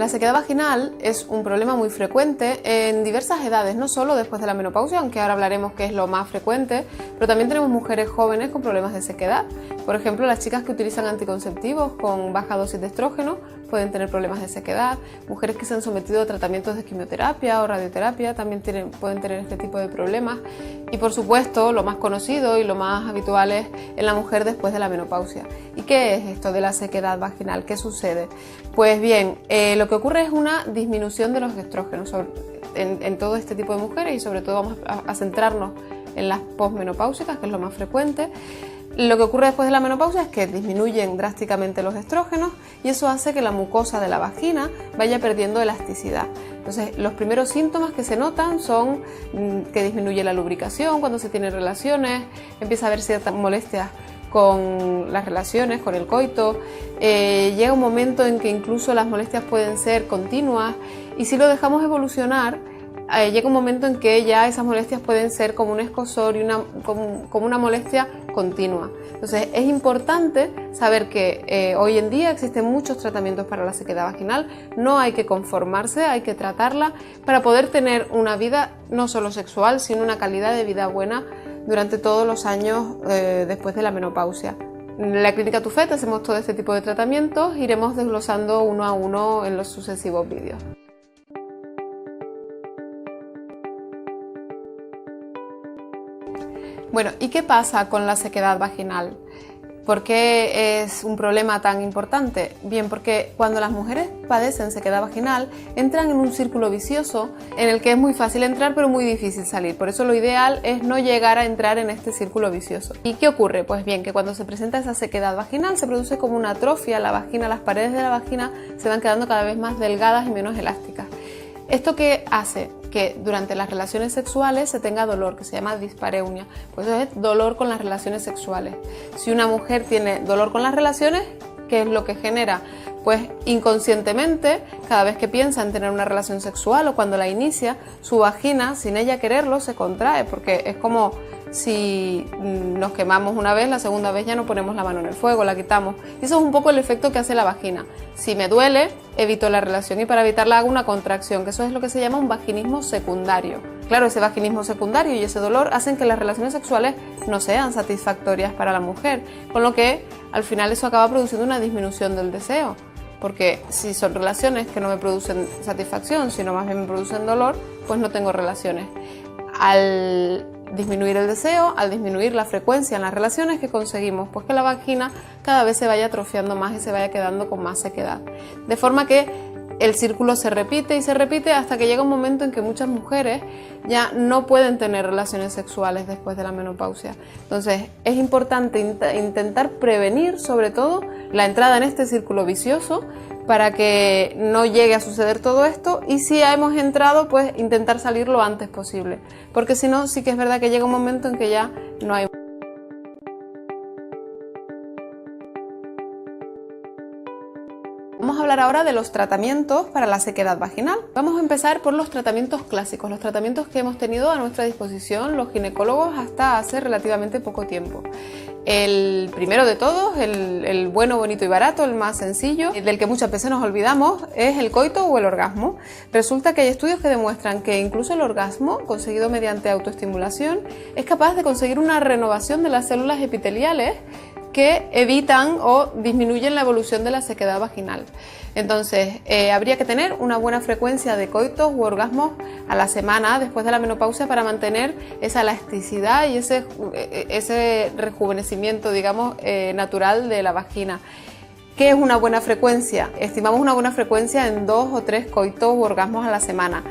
La sequedad vaginal es un problema muy frecuente en diversas edades, no solo después de la menopausia, aunque ahora hablaremos que es lo más frecuente, pero también tenemos mujeres jóvenes con problemas de sequedad. Por ejemplo, las chicas que utilizan anticonceptivos con baja dosis de estrógeno pueden tener problemas de sequedad. Mujeres que se han sometido a tratamientos de quimioterapia o radioterapia también pueden tener este tipo de problemas. Y por supuesto, lo más conocido y lo más habitual es en la mujer después de la menopausia. ¿Y qué es esto de la sequedad vaginal? ¿Qué sucede? Pues bien, lo que ocurre es una disminución de los estrógenos en todo este tipo de mujeres, y sobre todo vamos a centrarnos en las posmenopáusicas, que es lo más frecuente. Lo que ocurre después de la menopausia es que disminuyen drásticamente los estrógenos y eso hace que la mucosa de la vagina vaya perdiendo elasticidad. Entonces, los primeros síntomas que se notan son que disminuye la lubricación cuando se tienen relaciones, empieza a haber ciertas molestias con las relaciones, con el coito, llega un momento en que incluso las molestias pueden ser continuas, y si lo dejamos evolucionar, llega un momento en que ya esas molestias pueden ser como un escozor y como una molestia continua. Entonces es importante saber que hoy en día existen muchos tratamientos para la sequedad vaginal, no hay que conformarse, hay que tratarla para poder tener una vida no solo sexual, sino una calidad de vida buena durante todos los años después de la menopausia. En la Clínica Tufet hacemos todo este tipo de tratamientos, iremos desglosando uno a uno en los sucesivos vídeos. Bueno, ¿y qué pasa con la sequedad vaginal? ¿Por qué es un problema tan importante? Bien, porque cuando las mujeres padecen sequedad vaginal, entran en un círculo vicioso en el que es muy fácil entrar pero muy difícil salir. Por eso lo ideal es no llegar a entrar en este círculo vicioso. ¿Y qué ocurre? Pues bien, que cuando se presenta esa sequedad vaginal se produce como una atrofia, la vagina, las paredes de la vagina se van quedando cada vez más delgadas y menos elásticas. ¿Esto qué hace? Que durante las relaciones sexuales se tenga dolor, que se llama dispareunia, pues eso es dolor con las relaciones sexuales. Si una mujer tiene dolor con las relaciones, ¿qué es lo que genera? Pues inconscientemente, cada vez que piensa en tener una relación sexual o cuando la inicia, su vagina, sin ella quererlo, se contrae, porque es como si nos quemamos una vez, la segunda vez ya no ponemos la mano en el fuego, la quitamos. Y eso es un poco el efecto que hace la vagina. Si me duele, evito la relación, y para evitarla hago una contracción, que eso es lo que se llama un vaginismo secundario. Claro, ese vaginismo secundario y ese dolor hacen que las relaciones sexuales no sean satisfactorias para la mujer, con lo que al final eso acaba produciendo una disminución del deseo. Porque si son relaciones que no me producen satisfacción, sino más bien me producen dolor, pues no tengo relaciones. Al disminuir el deseo, al disminuir la frecuencia en las relaciones, que conseguimos pues que la vagina cada vez se vaya atrofiando más y se vaya quedando con más sequedad. De forma que el círculo se repite y se repite hasta que llega un momento en que muchas mujeres ya no pueden tener relaciones sexuales después de la menopausia. Entonces es importante intentar prevenir sobre todo la entrada en este círculo vicioso para que no llegue a suceder todo esto, y si ya hemos entrado, pues intentar salir lo antes posible, porque si no, sí que es verdad que llega un momento en que ya no hay. Vamos a hablar ahora de los tratamientos para la sequedad vaginal. Vamos a empezar por los tratamientos clásicos, los tratamientos que hemos tenido a nuestra disposición los ginecólogos hasta hace relativamente poco tiempo. El primero de todos, el bueno, bonito y barato, el más sencillo, del que muchas veces nos olvidamos, es el coito o el orgasmo. Resulta que hay estudios que demuestran que incluso el orgasmo, conseguido mediante autoestimulación, es capaz de conseguir una renovación de las células epiteliales que evitan o disminuyen la evolución de la sequedad vaginal. Entonces, habría que tener una buena frecuencia de coitos u orgasmos a la semana después de la menopausia para mantener esa elasticidad y ese rejuvenecimiento, digamos, natural de la vagina. ¿Qué es una buena frecuencia? Estimamos una buena frecuencia en 2 o 3 coitos u orgasmos a la semana.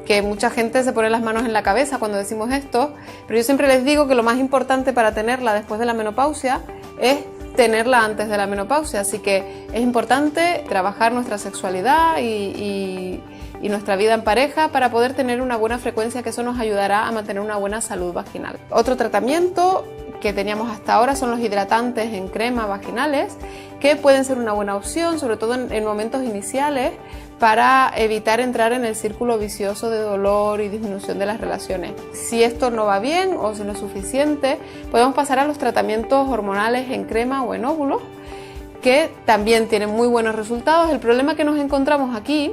Que mucha gente se pone las manos en la cabeza cuando decimos esto, pero yo siempre les digo que lo más importante para tenerla después de la menopausia es tenerla antes de la menopausia, así que es importante trabajar nuestra sexualidad y nuestra vida en pareja para poder tener una buena frecuencia, que eso nos ayudará a mantener una buena salud vaginal. Otro tratamiento que teníamos hasta ahora son los hidratantes en crema vaginales, que pueden ser una buena opción, sobre todo en momentos iniciales, para evitar entrar en el círculo vicioso de dolor y disminución de las relaciones. Si esto no va bien o si no es suficiente, podemos pasar a los tratamientos hormonales en crema o en óvulos, que también tienen muy buenos resultados. El problema que nos encontramos aquí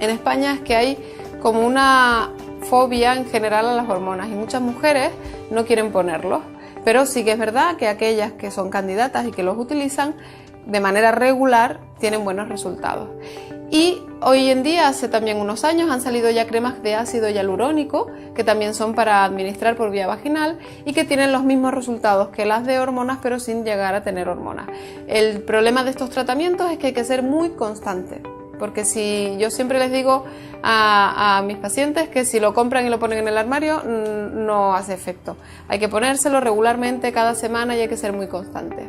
en España es que hay como una fobia en general a las hormonas y muchas mujeres no quieren ponerlos, pero sí que es verdad que aquellas que son candidatas y que los utilizan de manera regular tienen buenos resultados. Y hoy en día, hace también unos años, han salido ya cremas de ácido hialurónico que también son para administrar por vía vaginal y que tienen los mismos resultados que las de hormonas, pero sin llegar a tener hormonas. El problema de estos tratamientos es que hay que ser muy constante, porque si yo siempre les digo a mis pacientes que si lo compran y lo ponen en el armario no hace efecto. Hay que ponérselo regularmente cada semana y hay que ser muy constante.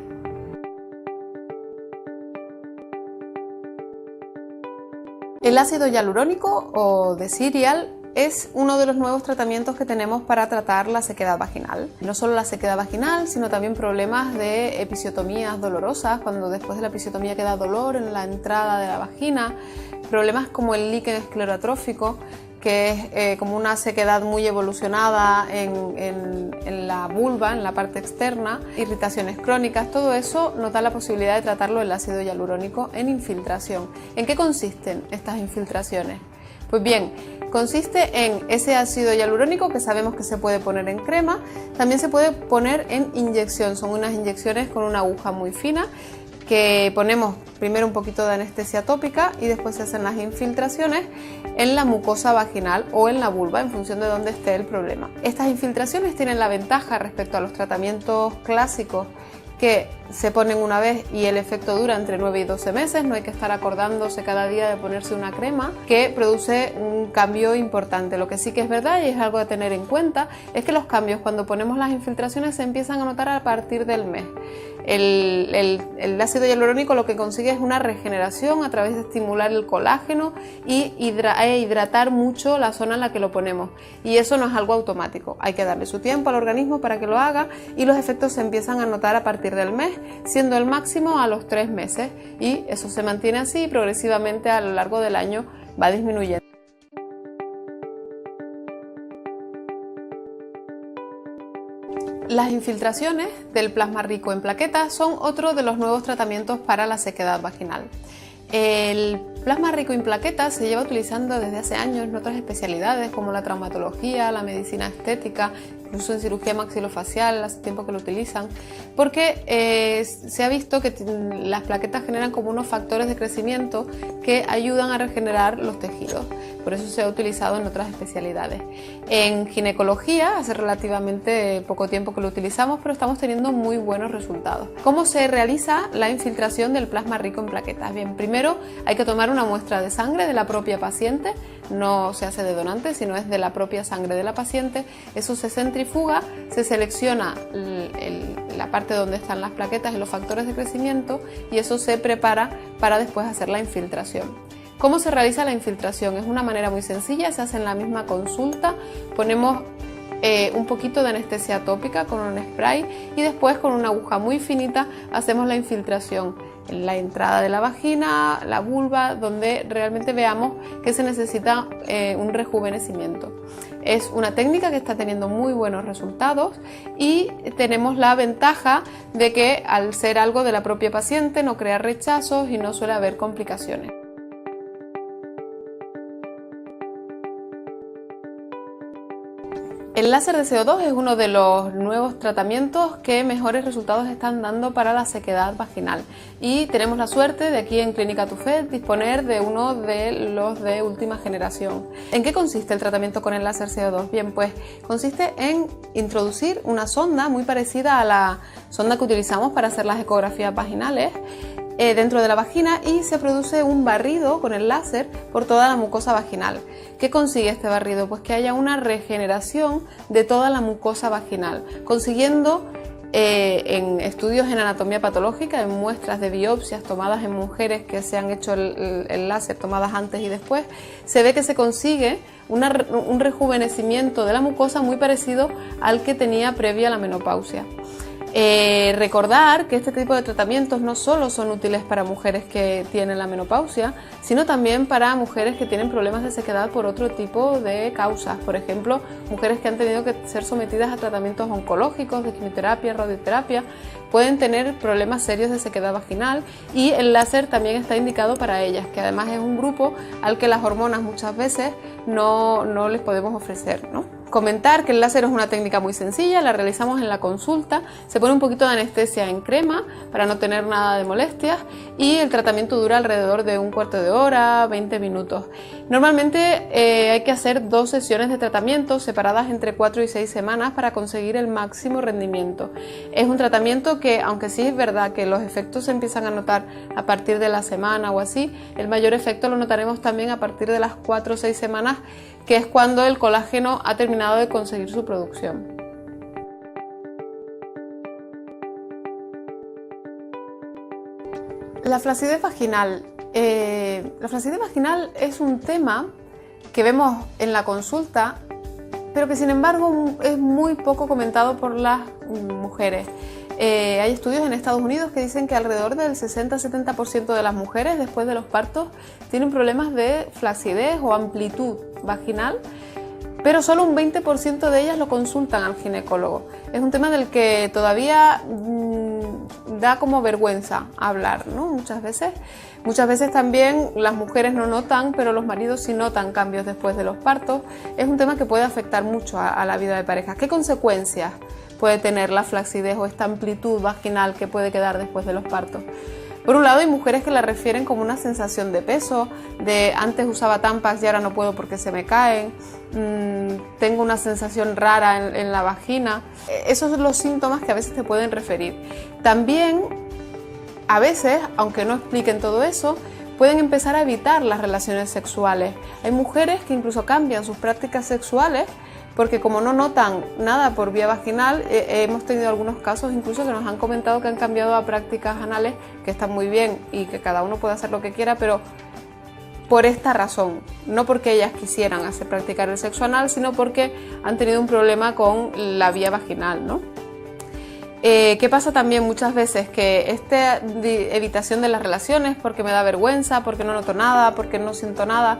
El ácido hialurónico o Desirial es uno de los nuevos tratamientos que tenemos para tratar la sequedad vaginal. No solo la sequedad vaginal, sino también problemas de episiotomías dolorosas, cuando después de la episiotomía queda dolor en la entrada de la vagina, problemas como el líquen esclerotrófico, que es como una sequedad muy evolucionada en la vulva, en la parte externa, irritaciones crónicas, todo eso nos da la posibilidad de tratarlo el ácido hialurónico en infiltración. ¿En qué consisten estas infiltraciones? Pues bien, consiste en ese ácido hialurónico que sabemos que se puede poner en crema, también se puede poner en inyección, son unas inyecciones con una aguja muy fina que ponemos primero un poquito de anestesia tópica y después se hacen las infiltraciones en la mucosa vaginal o en la vulva en función de dónde esté el problema. Estas infiltraciones tienen la ventaja respecto a los tratamientos clásicos que se ponen una vez y el efecto dura entre 9 y 12 meses, no hay que estar acordándose cada día de ponerse una crema que produce un cambio importante. Lo que sí que es verdad y es algo de tener en cuenta es que los cambios cuando ponemos las infiltraciones se empiezan a notar a partir del mes. El ácido hialurónico lo que consigue es una regeneración a través de estimular el colágeno e hidratar mucho la zona en la que lo ponemos, y eso no es algo automático, hay que darle su tiempo al organismo para que lo haga y los efectos se empiezan a notar a partir del mes, siendo el máximo a los 3 meses, y eso se mantiene así y progresivamente a lo largo del año va disminuyendo. Las infiltraciones del plasma rico en plaquetas son otro de los nuevos tratamientos para la sequedad vaginal. El plasma rico en plaquetas se lleva utilizando desde hace años en otras especialidades como la traumatología, la medicina estética, incluso en cirugía maxilofacial, hace tiempo que lo utilizan, porque se ha visto que las plaquetas generan como unos factores de crecimiento que ayudan a regenerar los tejidos. Por eso se ha utilizado en otras especialidades. En ginecología hace relativamente poco tiempo que lo utilizamos, pero estamos teniendo muy buenos resultados. ¿Cómo se realiza la infiltración del plasma rico en plaquetas? Bien, primero hay que tomar una muestra de sangre de la propia paciente, no se hace de donante, sino es de la propia sangre de la paciente. Eso se centrifuga, se selecciona la parte donde están las plaquetas y los factores de crecimiento, y eso se prepara para después hacer la infiltración. ¿Cómo se realiza la infiltración? Es una manera muy sencilla, se hace en la misma consulta, ponemos un poquito de anestesia tópica con un spray y después con una aguja muy finita hacemos la infiltración en la entrada de la vagina, la vulva, donde realmente veamos que se necesita un rejuvenecimiento. Es una técnica que está teniendo muy buenos resultados y tenemos la ventaja de que al ser algo de la propia paciente no crea rechazos y no suele haber complicaciones. El láser de CO2 es uno de los nuevos tratamientos que mejores resultados están dando para la sequedad vaginal, y tenemos la suerte de aquí en Clínica Tufet disponer de uno de los de última generación. ¿En qué consiste el tratamiento con el láser CO2? Bien, pues consiste en introducir una sonda muy parecida a la sonda que utilizamos para hacer las ecografías vaginales dentro de la vagina, y se produce un barrido con el láser por toda la mucosa vaginal. ¿Qué consigue este barrido? Pues que haya una regeneración de toda la mucosa vaginal, consiguiendo en estudios en anatomía patológica, en muestras de biopsias tomadas en mujeres que se han hecho el láser, tomadas antes y después, se ve que se consigue un rejuvenecimiento de la mucosa muy parecido al que tenía previa a la menopausia. Recordar que este tipo de tratamientos no solo son útiles para mujeres que tienen la menopausia, sino también para mujeres que tienen problemas de sequedad por otro tipo de causas. Por ejemplo, mujeres que han tenido que ser sometidas a tratamientos oncológicos, de quimioterapia, radioterapia, pueden tener problemas serios de sequedad vaginal, y el láser también está indicado para ellas, que además es un grupo al que las hormonas muchas veces no les podemos ofrecer, ¿no? Comentar que el láser es una técnica muy sencilla, la realizamos en la consulta, se pone un poquito de anestesia en crema para no tener nada de molestias, y el tratamiento dura alrededor de un cuarto de hora, 20 minutos. Normalmente hay que hacer 2 sesiones de tratamiento separadas entre 4 y 6 semanas para conseguir el máximo rendimiento. Es un tratamiento que, aunque sí es verdad que los efectos se empiezan a notar a partir de la semana o así, el mayor efecto lo notaremos también a partir de las 4 o 6 semanas, que es cuando el colágeno ha terminado de conseguir su producción. La flacidez vaginal. La flacidez vaginal es un tema que vemos en la consulta, pero que sin embargo es muy poco comentado por las mujeres. Hay estudios en Estados Unidos que dicen que alrededor del 60-70% de las mujeres después de los partos tienen problemas de flacidez o amplitud vaginal, pero solo un 20% de ellas lo consultan al ginecólogo. Es un tema del que todavía da como vergüenza hablar, ¿no? Muchas veces también las mujeres no notan, pero los maridos sí notan cambios después de los partos. Es un tema que puede afectar mucho a la vida de pareja. ¿Qué consecuencias puede tener la flacidez o esta amplitud vaginal que puede quedar después de los partos? Por un lado, hay mujeres que la refieren como una sensación de peso, de antes usaba Tampax y ahora no puedo porque se me caen, tengo una sensación rara en la vagina. Esos son los síntomas que a veces te pueden referir. También, a veces, aunque no expliquen todo eso, pueden empezar a evitar las relaciones sexuales. Hay mujeres que incluso cambian sus prácticas sexuales porque como no notan nada por vía vaginal, hemos tenido algunos casos incluso que nos han comentado que han cambiado a prácticas anales, que están muy bien y que cada uno puede hacer lo que quiera, pero por esta razón, no porque ellas quisieran practicar el sexo anal, sino porque han tenido un problema con la vía vaginal, ¿no? ¿Qué pasa también muchas veces? Que esta evitación de las relaciones, porque me da vergüenza, porque no noto nada, porque no siento nada,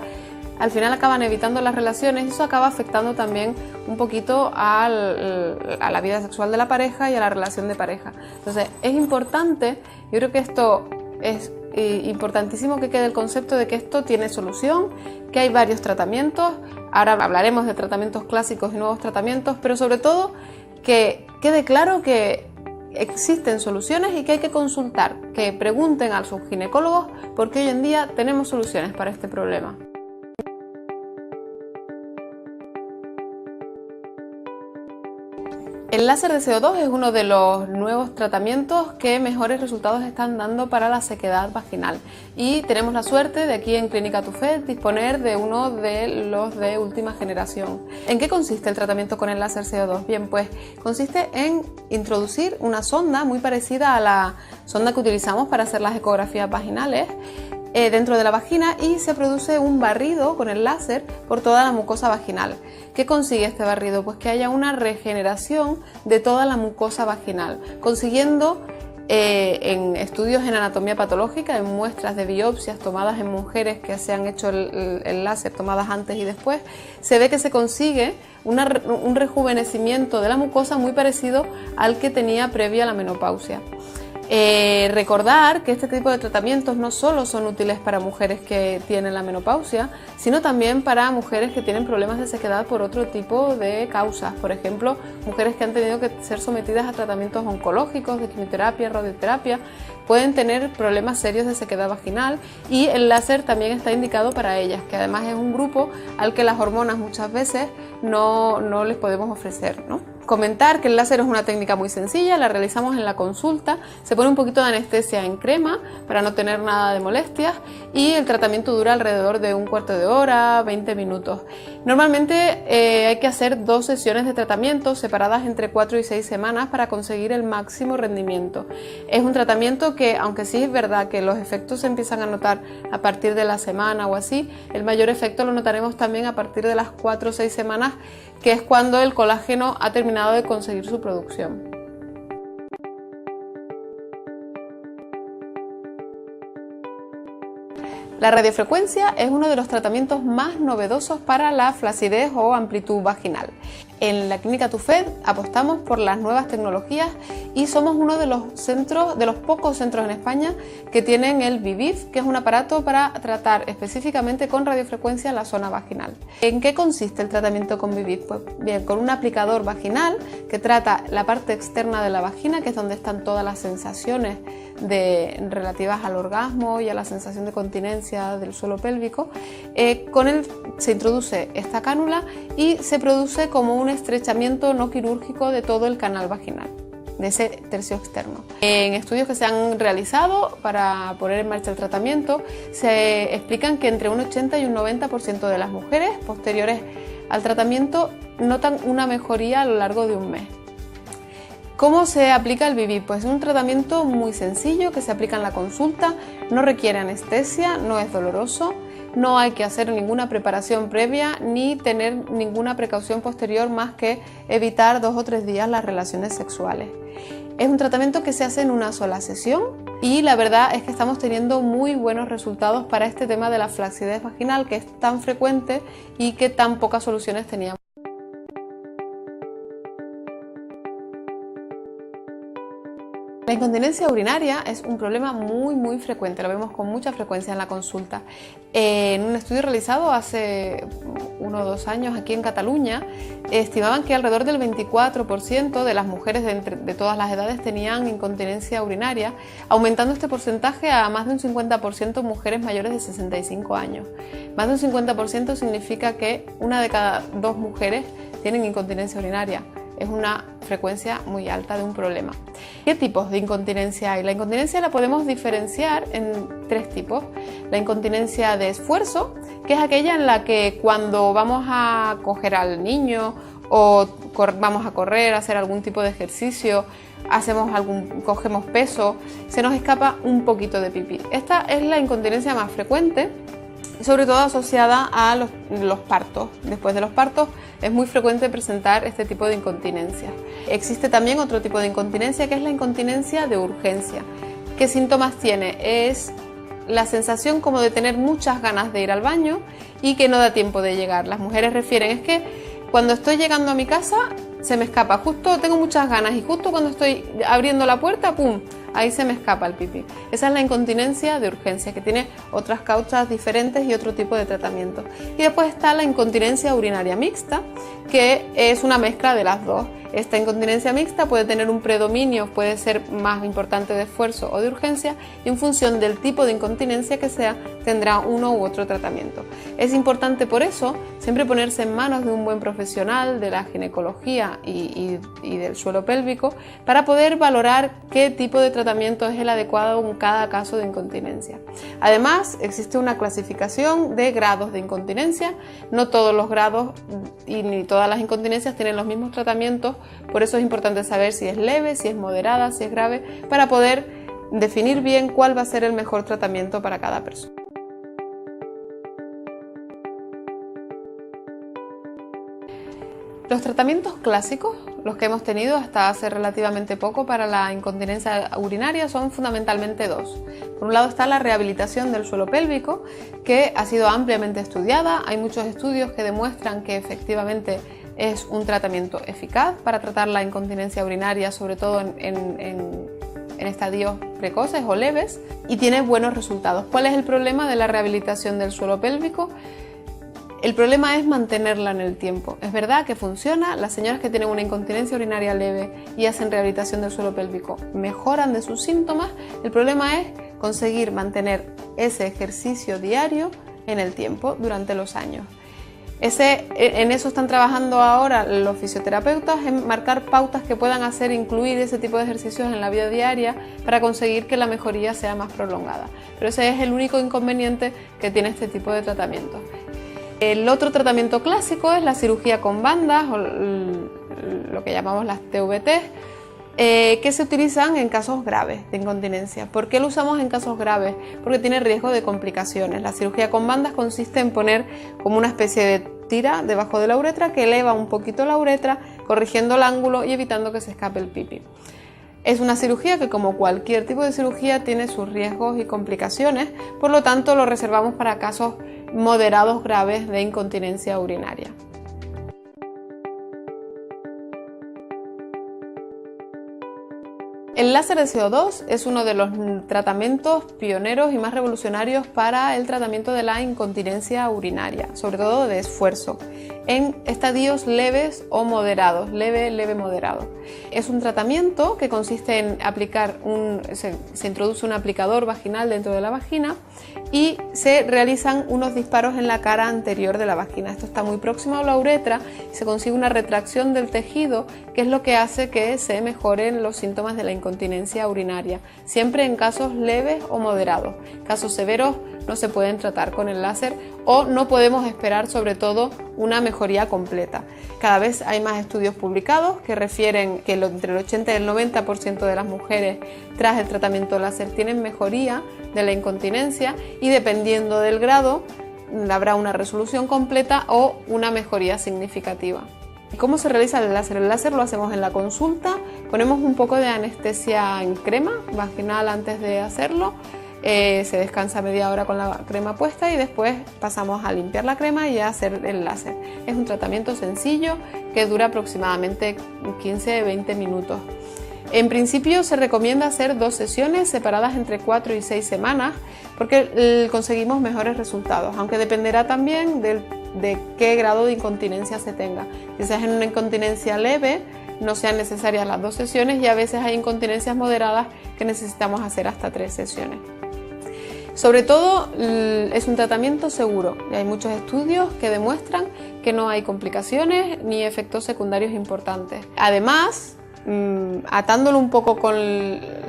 al final acaban evitando las relaciones, y eso acaba afectando también un poquito a la vida sexual de la pareja y a la relación de pareja. Entonces es importante, yo creo que esto es importantísimo que quede el concepto de que esto tiene solución, que hay varios tratamientos. Ahora hablaremos de tratamientos clásicos y nuevos tratamientos, pero sobre todo que quede claro que existen soluciones y que hay que consultar, que pregunten a sus ginecólogos, porque hoy en día tenemos soluciones para este problema. El láser de CO2 es uno de los nuevos tratamientos que mejores resultados están dando para la sequedad vaginal, y tenemos la suerte de aquí en Clínica Tufet disponer de uno de los de última generación. ¿En qué consiste el tratamiento con el láser CO2? Bien, pues consiste en introducir una sonda muy parecida a la sonda que utilizamos para hacer las ecografías vaginales dentro de la vagina, y se produce un barrido con el láser por toda la mucosa vaginal. ¿Qué consigue este barrido? Pues que haya una regeneración de toda la mucosa vaginal, consiguiendo en estudios en anatomía patológica, en muestras de biopsias tomadas en mujeres que se han hecho el láser, tomadas antes y después, se ve que se consigue un rejuvenecimiento de la mucosa muy parecido al que tenía previa a la menopausia. Recordar que este tipo de tratamientos no solo son útiles para mujeres que tienen la menopausia, sino también para mujeres que tienen problemas de sequedad por otro tipo de causas. Por ejemplo, mujeres que han tenido que ser sometidas a tratamientos oncológicos, de quimioterapia, radioterapia, pueden tener problemas serios de sequedad vaginal, y el láser también está indicado para ellas, que además es un grupo al que las hormonas muchas veces no les podemos ofrecer, ¿no? Comentar que el láser es una técnica muy sencilla, la realizamos en la consulta, se pone un poquito de anestesia en crema para no tener nada de molestias, y el tratamiento dura alrededor de un cuarto de hora, 20 minutos. Normalmente hay que hacer 2 sesiones de tratamiento separadas entre 4 y 6 semanas para conseguir el máximo rendimiento. Es un tratamiento que, aunque sí es verdad que los efectos se empiezan a notar a partir de la semana o así, el mayor efecto lo notaremos también a partir de las 4 o 6 semanas, que es cuando el colágeno ha terminado de conseguir su producción. La radiofrecuencia es uno de los tratamientos más novedosos para la flacidez o amplitud vaginal. En la Clínica Tufet apostamos por las nuevas tecnologías y somos uno de los pocos centros en España que tienen el Vivif, que es un aparato para tratar específicamente con radiofrecuencia la zona vaginal. ¿En qué consiste el tratamiento con Vivif? Pues bien, con un aplicador vaginal que trata la parte externa de la vagina, que es donde están todas las sensaciones relativas al orgasmo y a la sensación de continencia del suelo pélvico. Con él se introduce esta cánula y se produce como un estrechamiento no quirúrgico de todo el canal vaginal, de ese tercio externo. En estudios que se han realizado para poner en marcha el tratamiento, se explican que entre un 80 y un 90% de las mujeres posteriores al tratamiento notan una mejoría a lo largo de un mes. ¿Cómo se aplica el Vivif? Pues es un tratamiento muy sencillo que se aplica en la consulta, no requiere anestesia, no es doloroso, no hay que hacer ninguna preparación previa ni tener ninguna precaución posterior más que evitar 2 o 3 días las relaciones sexuales. Es un tratamiento que se hace en una sola sesión y la verdad es que estamos teniendo muy buenos resultados para este tema de la flacidez vaginal, que es tan frecuente y que tan pocas soluciones teníamos. La incontinencia urinaria es un problema muy frecuente, lo vemos con mucha frecuencia en la consulta. En un estudio realizado hace 1 o 2 años aquí en Cataluña, estimaban que alrededor del 24% de las mujeres de todas las edades tenían incontinencia urinaria, aumentando este porcentaje a más de un 50% mujeres mayores de 65 años. Más de un 50% significa que 1 de cada 2 mujeres tienen incontinencia urinaria. Es una frecuencia muy alta de un problema. ¿Qué tipos de incontinencia hay? La incontinencia la podemos diferenciar en 3 tipos. La incontinencia de esfuerzo, que es aquella en la que cuando vamos a coger al niño o vamos a correr, a hacer algún tipo de ejercicio, cogemos peso, se nos escapa un poquito de pipí. Esta es la incontinencia más frecuente, sobre todo asociada a los partos. Después de los partos es muy frecuente presentar este tipo de incontinencia. Existe también otro tipo de incontinencia, que es la incontinencia de urgencia. ¿Qué síntomas tiene? Es la sensación como de tener muchas ganas de ir al baño y que no da tiempo de llegar. Las mujeres refieren, es que cuando estoy llegando a mi casa se me escapa, justo tengo muchas ganas y justo cuando estoy abriendo la puerta, ¡pum!, ahí se me escapa el pipí. Esa es la incontinencia de urgencia, que tiene otras causas diferentes y otro tipo de tratamiento. Y después está la incontinencia urinaria mixta, que es una mezcla de las dos. Esta incontinencia mixta puede tener un predominio, puede ser más importante de esfuerzo o de urgencia, y en función del tipo de incontinencia que sea, tendrá uno u otro tratamiento. Es importante por eso siempre ponerse en manos de un buen profesional de la ginecología y del suelo pélvico para poder valorar qué tipo de tratamiento es el adecuado en cada caso de incontinencia. Además, existe una clasificación de grados de incontinencia. No todos los grados y ni todas las incontinencias tienen los mismos tratamientos, por eso es importante saber si es leve, si es moderada, si es grave, para poder definir bien cuál va a ser el mejor tratamiento para cada persona. Los tratamientos clásicos, los que hemos tenido hasta hace relativamente poco para la incontinencia urinaria, son fundamentalmente 2. Por un lado está la rehabilitación del suelo pélvico, que ha sido ampliamente estudiada. Hay muchos estudios que demuestran que efectivamente es un tratamiento eficaz para tratar la incontinencia urinaria, sobre todo en estadios precoces o leves, y tiene buenos resultados. ¿Cuál es el problema de la rehabilitación del suelo pélvico? El problema es mantenerla en el tiempo. Es verdad que funciona, las señoras que tienen una incontinencia urinaria leve y hacen rehabilitación del suelo pélvico mejoran de sus síntomas. El problema es conseguir mantener ese ejercicio diario en el tiempo durante los años. En eso están trabajando ahora los fisioterapeutas, en marcar pautas que puedan incluir ese tipo de ejercicios en la vida diaria para conseguir que la mejoría sea más prolongada. Pero ese es el único inconveniente que tiene este tipo de tratamiento. El otro tratamiento clásico es la cirugía con bandas, o lo que llamamos las TVT, que se utilizan en casos graves de incontinencia. ¿Por qué lo usamos en casos graves? Porque tiene riesgo de complicaciones. La cirugía con bandas consiste en poner como una especie de tira debajo de la uretra que eleva un poquito la uretra, corrigiendo el ángulo y evitando que se escape el pipí. Es una cirugía que, como cualquier tipo de cirugía, tiene sus riesgos y complicaciones, por lo tanto lo reservamos para casos moderados graves de incontinencia urinaria. El láser de CO2 es uno de los tratamientos pioneros y más revolucionarios para el tratamiento de la incontinencia urinaria, sobre todo de esfuerzo, en estadios leves o moderados, leve, moderado. Es un tratamiento que consiste en se introduce un aplicador vaginal dentro de la vagina y se realizan unos disparos en la cara anterior de la vagina. Esto está muy próximo a la uretra y se consigue una retracción del tejido, que es lo que hace que se mejoren los síntomas de la incontinencia urinaria, siempre en casos leves o moderados. Casos severos no se pueden tratar con el láser o no podemos esperar, sobre todo, una mejoría completa. Cada vez hay más estudios publicados que refieren que entre el 80 y el 90% de las mujeres tras el tratamiento láser tienen mejoría de la incontinencia y, dependiendo del grado, habrá una resolución completa o una mejoría significativa. ¿Cómo se realiza el láser? El láser lo hacemos en la consulta, ponemos un poco de anestesia en crema vaginal antes de hacerlo, se descansa media hora con la crema puesta y después pasamos a limpiar la crema y a hacer el láser. Es un tratamiento sencillo que dura aproximadamente 15-20 minutos. En principio se recomienda hacer 2 sesiones separadas entre 4 y 6 semanas porque conseguimos mejores resultados, aunque dependerá también de qué grado de incontinencia se tenga. Quizás en una incontinencia leve no sean necesarias las 2 sesiones y a veces hay incontinencias moderadas que necesitamos hacer hasta 3 sesiones. Sobre todo es un tratamiento seguro y hay muchos estudios que demuestran que no hay complicaciones ni efectos secundarios importantes. Además, atándolo un poco con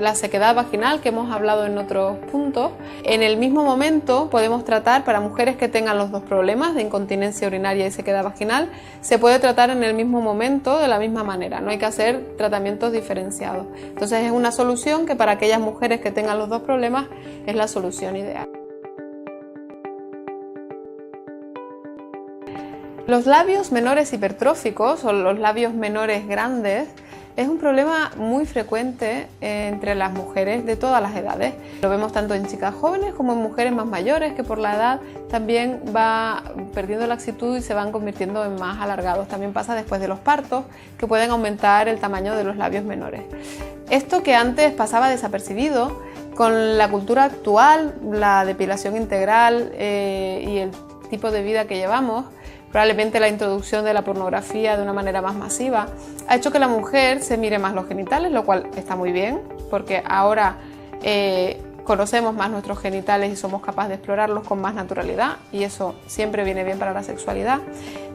la sequedad vaginal que hemos hablado en otros puntos, en el mismo momento podemos tratar para mujeres que tengan los 2 problemas de incontinencia urinaria y sequedad vaginal, se puede tratar en el mismo momento de la misma manera, no hay que hacer tratamientos diferenciados. Entonces es una solución que para aquellas mujeres que tengan los 2 problemas es la solución ideal. Los labios menores hipertróficos o los labios menores grandes es un problema muy frecuente entre las mujeres de todas las edades. Lo vemos tanto en chicas jóvenes como en mujeres más mayores, que por la edad también va perdiendo laxitud y se van convirtiendo en más alargados. También pasa después de los partos, que pueden aumentar el tamaño de los labios menores. Esto, que antes pasaba desapercibido, con la cultura actual, la depilación integral y el tipo de vida que llevamos, probablemente la introducción de la pornografía de una manera más masiva, ha hecho que la mujer se mire más los genitales, lo cual está muy bien, porque ahora conocemos más nuestros genitales y somos capaces de explorarlos con más naturalidad, y eso siempre viene bien para la sexualidad.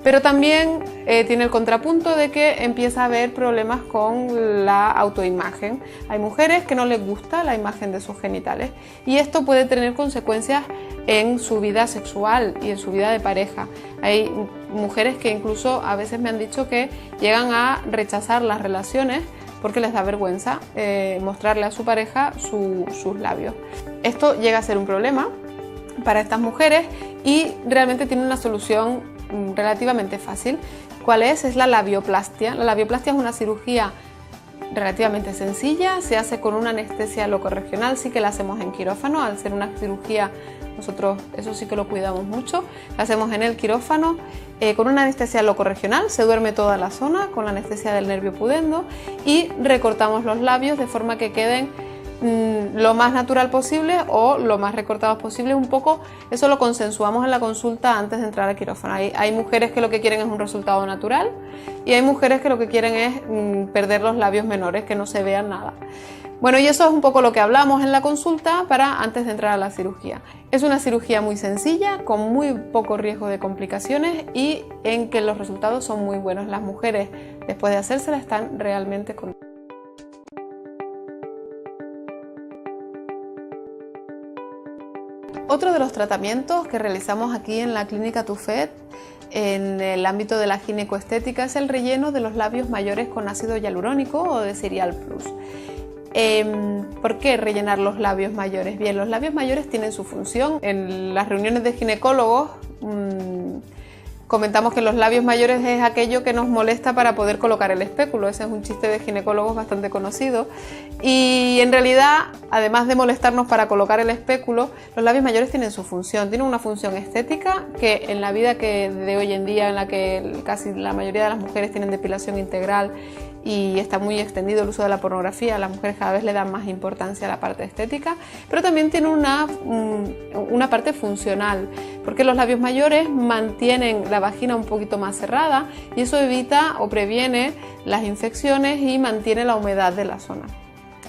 Pero también tiene el contrapunto de que empieza a haber problemas con la autoimagen. Hay mujeres que no les gusta la imagen de sus genitales y esto puede tener consecuencias en su vida sexual y en su vida de pareja. Hay mujeres que incluso a veces me han dicho que llegan a rechazar las relaciones porque les da vergüenza mostrarle a su pareja sus labios. Esto llega a ser un problema para estas mujeres y realmente tiene una solución relativamente fácil. ¿Cuál es? Es la labioplastia. La labioplastia es una cirugía relativamente sencilla, se hace con una anestesia locorregional, sí que la hacemos en quirófano, al ser una cirugía nosotros eso sí que lo cuidamos mucho, la hacemos en el quirófano con una anestesia locorregional, se duerme toda la zona con la anestesia del nervio pudendo y recortamos los labios de forma que queden lo más natural posible o lo más recortados posible. Un poco eso lo consensuamos en la consulta antes de entrar al quirófano. Hay mujeres que lo que quieren es un resultado natural y hay mujeres que lo que quieren es perder los labios menores, que no se vean nada. Bueno, y eso es un poco lo que hablamos en la consulta para antes de entrar a la cirugía. Es una cirugía muy sencilla, con muy poco riesgo de complicaciones y en que los resultados son muy buenos. Las mujeres, después de hacérsela, están realmente contentas. Otro de los tratamientos que realizamos aquí en la Clínica Tufet en el ámbito de la ginecoestética es el relleno de los labios mayores con ácido hialurónico o de Serial Plus. ¿Por qué rellenar los labios mayores? Bien, los labios mayores tienen su función. En las reuniones de ginecólogos comentamos que los labios mayores es aquello que nos molesta para poder colocar el espéculo. Ese es un chiste de ginecólogos bastante conocido. Y en realidad, además de molestarnos para colocar el espéculo, los labios mayores tienen su función. Tienen una función estética que en la vida de hoy en día, en la que casi la mayoría de las mujeres tienen depilación integral y está muy extendido el uso de la pornografía, las mujeres cada vez le dan más importancia a la parte estética, pero también tiene una parte funcional, porque los labios mayores mantienen la vagina un poquito más cerrada y eso evita o previene las infecciones y mantiene la humedad de la zona.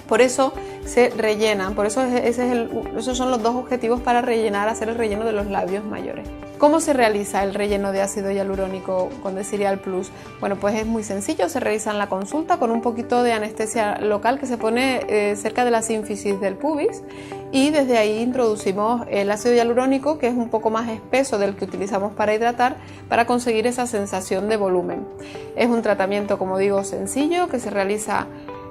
Por eso se rellenan, por eso esos son los dos objetivos para rellenar, hacer el relleno de los labios mayores. ¿Cómo se realiza el relleno de ácido hialurónico con Desirial Plus? Bueno, pues es muy sencillo, se realiza en la consulta con un poquito de anestesia local que se pone cerca de la sínfisis del pubis y desde ahí introducimos el ácido hialurónico, que es un poco más espeso del que utilizamos para hidratar, para conseguir esa sensación de volumen. Es un tratamiento, como digo, sencillo, que se realiza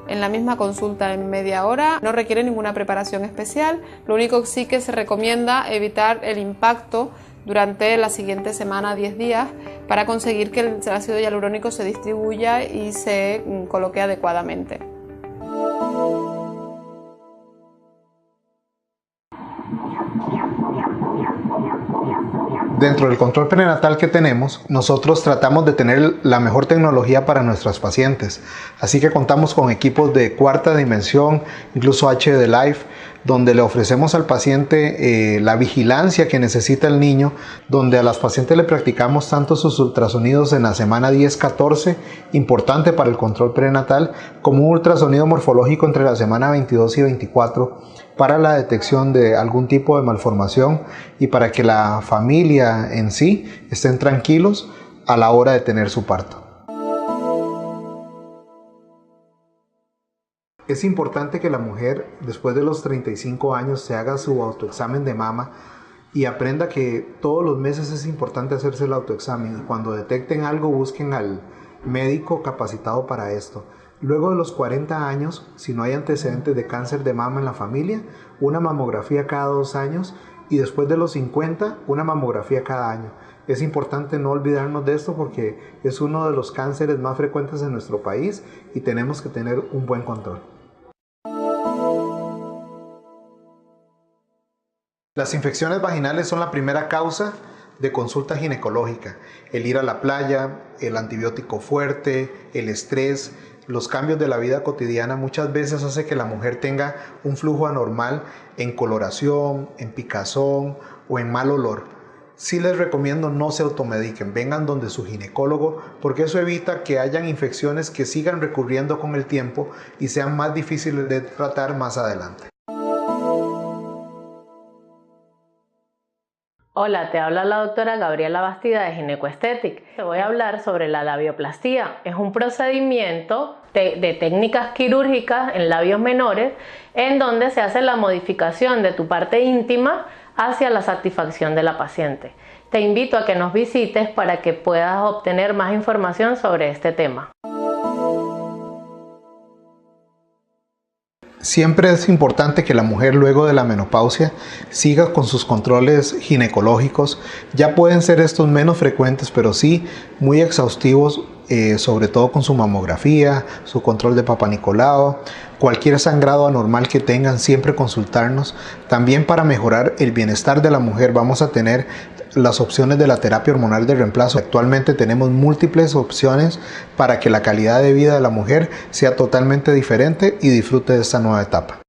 en la misma consulta en media hora, no requiere ninguna preparación especial, lo único que sí que se recomienda evitar el impacto durante la siguiente semana, 10 días, para conseguir que el ácido hialurónico se distribuya y se coloque adecuadamente. Dentro del control prenatal que tenemos, nosotros tratamos de tener la mejor tecnología para nuestras pacientes. Así que contamos con equipos de cuarta dimensión, incluso HD Life, donde le ofrecemos al paciente la vigilancia que necesita el niño, donde a las pacientes le practicamos tanto sus ultrasonidos en la semana 10-14, importante para el control prenatal, como un ultrasonido morfológico entre la semana 22 y 24, para la detección de algún tipo de malformación y para que la familia en sí estén tranquilos a la hora de tener su parto. Es importante que la mujer después de los 35 años se haga su autoexamen de mama y aprenda que todos los meses es importante hacerse el autoexamen y cuando detecten algo busquen al médico capacitado para esto. Luego de los 40 años, si no hay antecedentes de cáncer de mama en la familia, una mamografía cada 2 años y después de los 50, una mamografía cada año. Es importante no olvidarnos de esto porque es uno de los cánceres más frecuentes en nuestro país y tenemos que tener un buen control. Las infecciones vaginales son la primera causa de consulta ginecológica. El ir a la playa, el antibiótico fuerte, el estrés, los cambios de la vida cotidiana muchas veces hace que la mujer tenga un flujo anormal en coloración, en picazón o en mal olor. Sí les recomiendo no se automediquen, vengan donde su ginecólogo porque eso evita que hayan infecciones que sigan recurriendo con el tiempo y sean más difíciles de tratar más adelante. Hola, te habla la doctora Gabriela Bastida de Ginecoestetic. Te voy a hablar sobre la labioplastía. Es un procedimiento de técnicas quirúrgicas en labios menores en donde se hace la modificación de tu parte íntima hacia la satisfacción de la paciente. Te invito a que nos visites para que puedas obtener más información sobre este tema. Siempre es importante que la mujer luego de la menopausia siga con sus controles ginecológicos. Ya pueden ser estos menos frecuentes, pero sí muy exhaustivos, sobre todo con su mamografía, su control de Papa Nicolau, cualquier sangrado anormal que tengan, siempre consultarnos. También para mejorar el bienestar de la mujer vamos a tener las opciones de la terapia hormonal de reemplazo. Actualmente tenemos múltiples opciones para que la calidad de vida de la mujer sea totalmente diferente y disfrute de esta nueva etapa.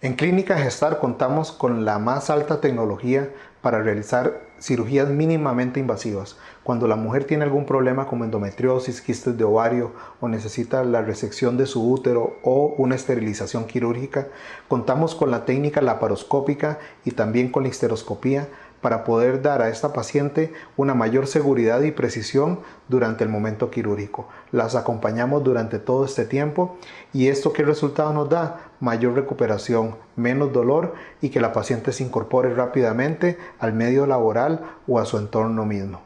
En Clínica Gestar contamos con la más alta tecnología para realizar cirugías mínimamente invasivas. Cuando la mujer tiene algún problema como endometriosis, quistes de ovario o necesita la resección de su útero o una esterilización quirúrgica, contamos con la técnica laparoscópica y también con la histeroscopía para poder dar a esta paciente una mayor seguridad y precisión durante el momento quirúrgico. Las acompañamos durante todo este tiempo y ¿esto qué resultado nos da? Mayor recuperación, menos dolor y que la paciente se incorpore rápidamente al medio laboral o a su entorno mismo.